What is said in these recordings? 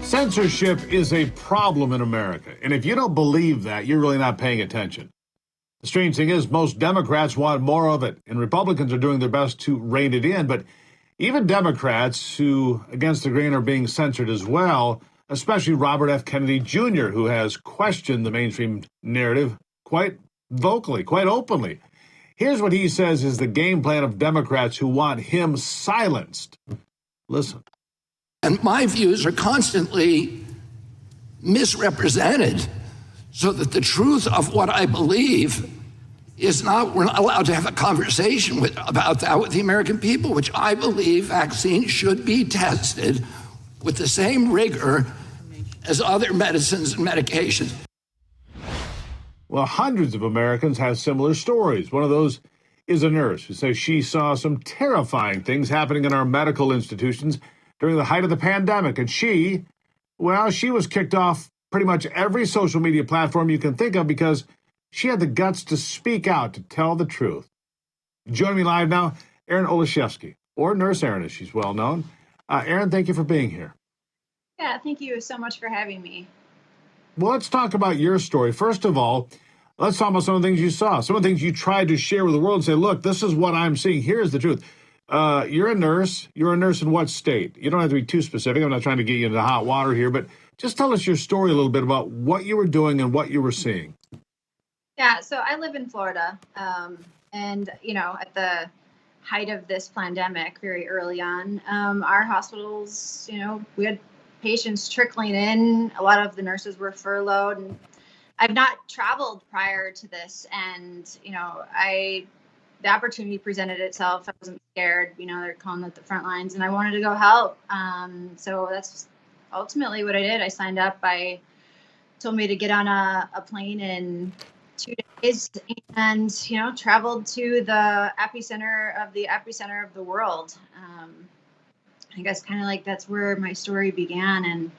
Censorship is a problem in America. And if you don't believe that, you're really not paying attention. The strange thing is, most Democrats want more of it, and Republicans are doing their best to rein it in. But even Democrats who, against the grain, are being censored as well, especially Robert F. Kennedy Jr., who has questioned the mainstream narrative quite vocally, quite openly. Here's what he says is the game plan of Democrats who want him silenced. Listen. And my views are constantly misrepresented so that the truth of what I believe is not, we're not allowed to have a conversation about that with the American people, which I believe vaccines should be tested with the same rigor as other medicines and medications. Well, hundreds of Americans have similar stories. One of those is a nurse who says she saw some terrifying things happening in our medical institutions during the height of the pandemic. And she was kicked off pretty much every social media platform you can think of because she had the guts to speak out, to tell the truth. Joining me live now, Erin Olszewski, or Nurse Erin as she's well known. Erin, thank you for being here. Yeah, thank you so much for having me. Well, let's talk about your story. First of all, let's talk about some of the things you saw, some of the things you tried to share with the world and say, look, this is what I'm seeing. Here's the truth. You're a nurse. You're a nurse in what state? You don't have to be too specific. I'm not trying to get you into hot water here, but just tell us your story a little bit about what you were doing and what you were seeing. Yeah, so I live in Florida, and, at the height of this pandemic, very early on, our hospitals, we had patients trickling in. A lot of the nurses were furloughed, and I've not traveled prior to this, and, the opportunity presented itself. I wasn't scared, they're calling it the front lines, and I wanted to go help. So that's ultimately what I did. I signed up. I told me to get on a plane in 2 days and, traveled to the epicenter of the world. I guess kind of like that's where my story began and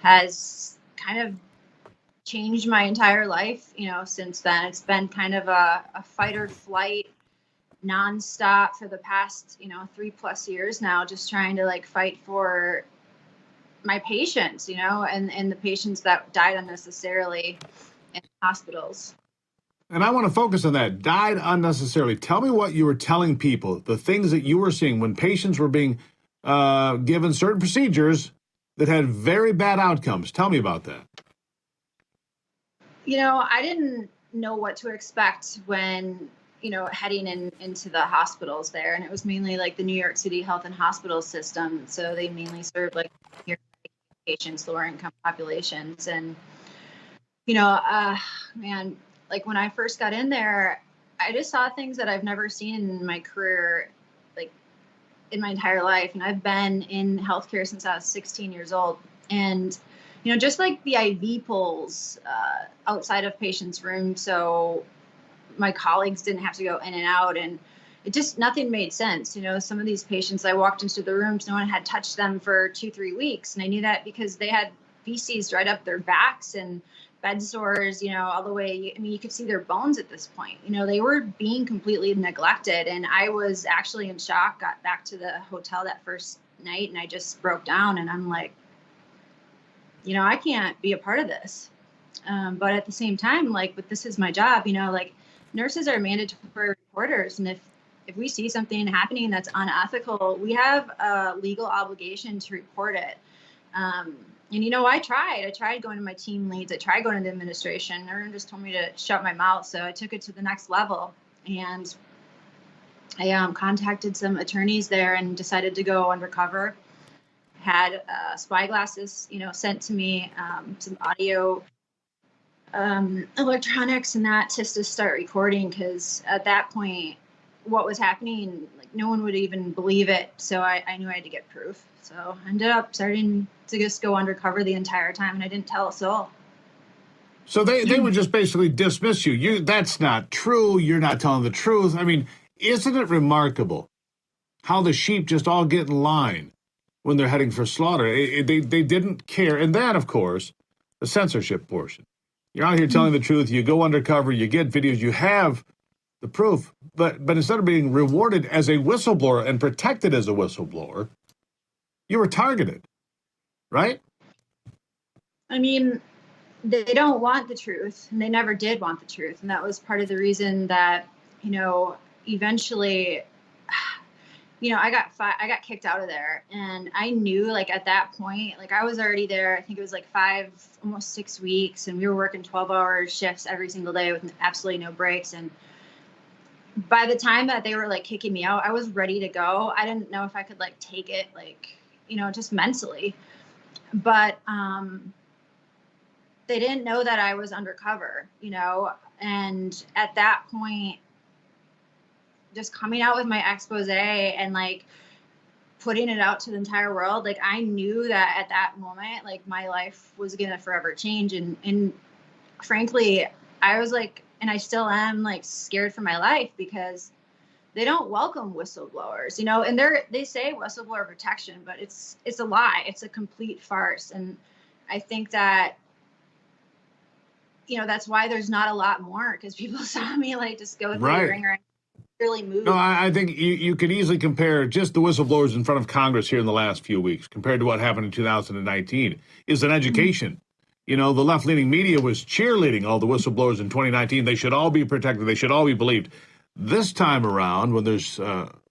has kind of changed my entire life, since then. It's been kind of a fight or flight nonstop for the past, 3+ years now, just trying to fight for my patients, and the patients that died unnecessarily in hospitals. And I want to focus on that. Died unnecessarily. Tell me what you were telling people, the things that you were seeing when patients were being given certain procedures that had very bad outcomes. Tell me about that. I didn't know what to expect when, heading into the hospitals there. And it was mainly the New York City health and hospital system. So they mainly served patients, lower income populations. And, man, when I first got in there, I just saw things that I've never seen in my career, in my entire life. And I've been in healthcare since I was 16 years old. And, just the IV poles outside of patients' rooms, so my colleagues didn't have to go in and out, and nothing made sense. Some of these patients, I walked into the rooms, no one had touched them for 2-3 weeks. And I knew that because they had feces right up their backs and bed sores, all the way. You could see their bones at this point. They were being completely neglected. And I was actually in shock, got back to the hotel that first night, and I just broke down. And I'm like, I can't be a part of this. But at the same time, but this is my job, nurses are mandatory reporters. And if we see something happening that's unethical, we have a legal obligation to report it. And, I tried going to my team leads. I tried going to the administration. Everyone just told me to shut my mouth. So I took it to the next level. And I contacted some attorneys there and decided to go undercover. Had spy glasses, sent to me, some audio, electronics and that, just to start recording. Because at that point, what was happening, no one would even believe it. So I knew I had to get proof. So I ended up starting to just go undercover the entire time, and I didn't tell a soul. So they would just basically dismiss you. That's not true. You're not telling the truth. I mean, isn't it remarkable how the sheep just all get in line when they're heading for slaughter? They didn't care. And then, of course, the censorship portion. You're out here telling the truth. You go undercover. You get videos. You have the proof. But instead of being rewarded as a whistleblower and protected as a whistleblower, you were targeted, right? I mean, they don't want the truth, and they never did want the truth. And that was part of the reason that, eventually, I got kicked out of there. And I knew, like, at that point, like, I was already there. I think it was like almost 6 weeks, and we were working 12-hour shifts every single day with absolutely no breaks. And by the time that they were like kicking me out, I was ready to go. I didn't know if I could like take it, like, just mentally. But they didn't know that I was undercover, and at that point, just coming out with my expose and like putting it out to the entire world, like I knew that at that moment, like my life was gonna forever change. And frankly, I was like, and I still am like scared for my life, because they don't welcome whistleblowers, and they say whistleblower protection, but it's a lie. It's a complete farce. And I think that, that's why there's not a lot more, because people saw me like just go through the ringer and really move. No, I think you could easily compare just the whistleblowers in front of Congress here in the last few weeks compared to what happened in 2019 is an education. The left-leaning media was cheerleading all the whistleblowers in 2019. They should all be protected. They should all be believed. This time around, when there's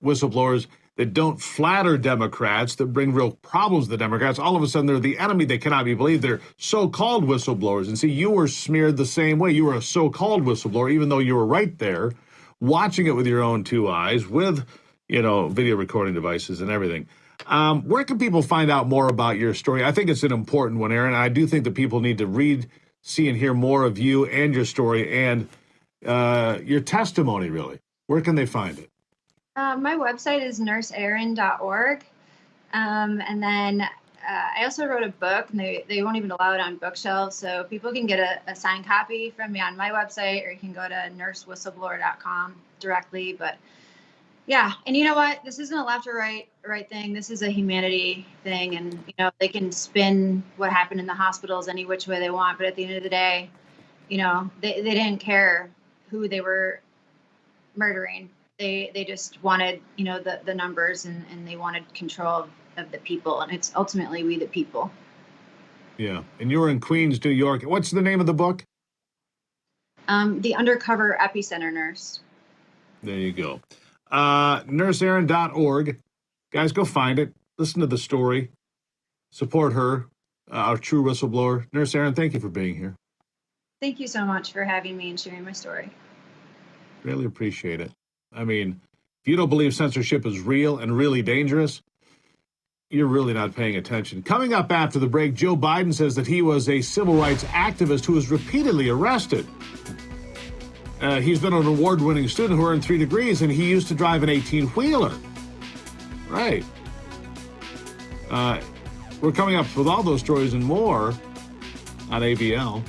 whistleblowers that don't flatter Democrats, that bring real problems to the Democrats, all of a sudden they're the enemy. They cannot be believed. They're so-called whistleblowers. And see, you were smeared the same way. You were a so-called whistleblower, even though you were right there watching it with your own two eyes, with, video recording devices and everything. Where can people find out more about your story? I think it's an important one, Aaron. I do think that people need to read, see, and hear more of you and your story and your testimony, really. Where can they find it? My website is nurseaaron.org. And then I also wrote a book, and they won't even allow it on bookshelves. So people can get a signed copy from me on my website, or you can go to nursewhistleblower.com directly. But yeah, and you know what? This isn't a left or right thing. This is a humanity thing. And, they can spin what happened in the hospitals any which way they want. But at the end of the day, they didn't care who they were murdering. They just wanted, the numbers, and they wanted control of the people. And it's ultimately we the people. Yeah. And you're in Queens, New York. What's the name of the book? The Undercover Epicenter Nurse. There you go. Nurseaaron.org. Guys, go find it. Listen to the story. Support her, our true whistleblower. Nurse Aaron, thank you for being here. Thank you so much for having me and sharing my story. Really appreciate it. I mean, if you don't believe censorship is real and really dangerous, you're really not paying attention. Coming up after the break, Joe Biden says that he was a civil rights activist who was repeatedly arrested. He's been an award-winning student who earned 3 degrees, and he used to drive an 18-wheeler. Right. We're coming up with all those stories and more on ABL.